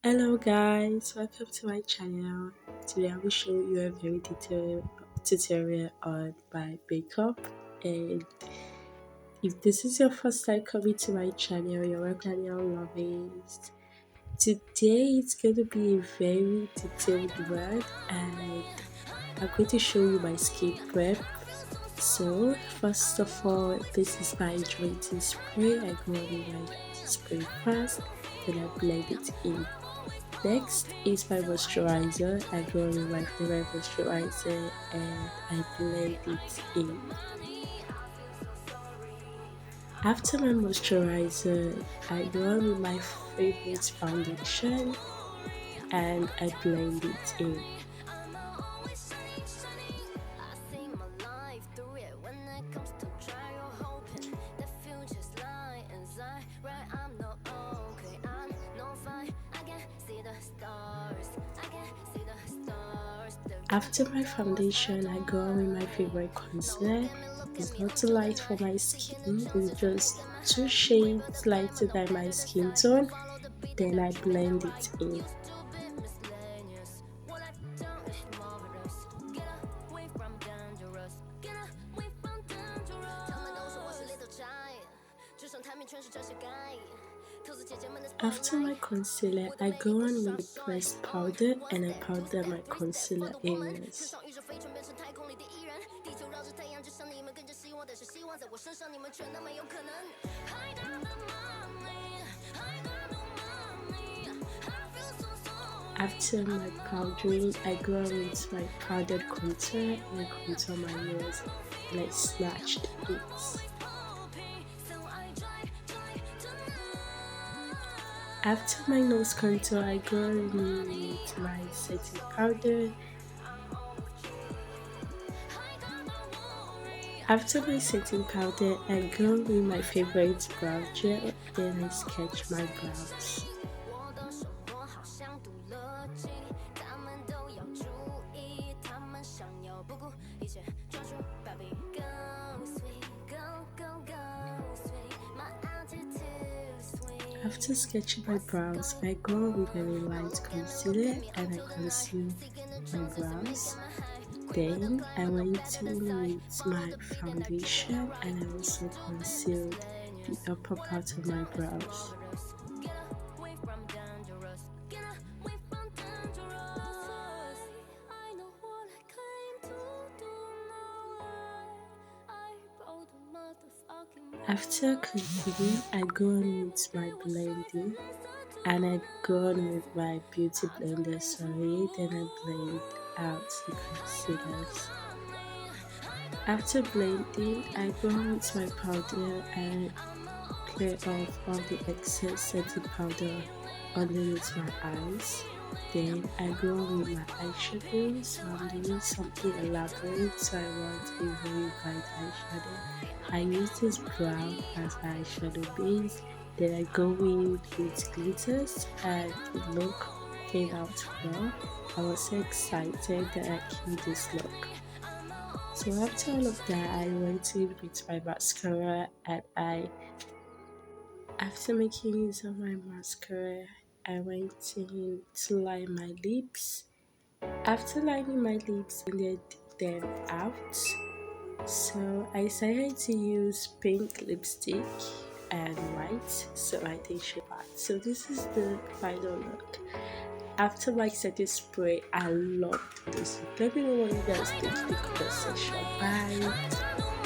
Hello guys, welcome to my channel. Today I will show you a very detailed tutorial on my makeup, and if this is your first time coming to my channel, you're welcome, you'll love it. Today it's going to be a very detailed one, and I'm going to show you my skin prep. So first of all, this is my hydrating spray. I go on with my hydrating spray first, then I blend it in. Next is my moisturizer. I go with my favorite moisturizer and I blend it in. After my moisturizer, I go on with my favorite foundation and I blend it in. After my foundation, I go on with my favorite concealer. It's not too light for my skin, it's just two shades lighter than my skin tone. Then I blend it in. After my concealer, I go on with pressed powder and I powder my concealer areas. After my powdering, I go on with my powdered contour and I contour my nose and I snatched it. After my nose contour, I go on with my setting powder. After my setting powder, I go with my favorite brow gel, then I sketch my brows. After sketching my brows, I go with a light concealer and I conceal my brows. Then I went in with my foundation and I also concealed the upper part of my brows. After concluding, I go on with my blending and I go on with my beauty blender, then I blend out the concealers. After blending, I go on with my powder and clear off all the excess setting powder underneath my eyes. Then I go on with my eyeshadow, so I'm doing something elaborate, so I want a very bright eyeshadow. I use this brown as eyeshadow base, then I go in with glitters and the look came out well. I was so excited that I came this look. So after all of that, I went in with my mascara and after making use of my mascara, I went in to line my lips. After lining my lips, I blended them out. So I decided to use pink lipstick and white, so I didn't show that. So this is the final look. After my setting spray, I loved this. Let me know what you guys think in the comment section. Bye.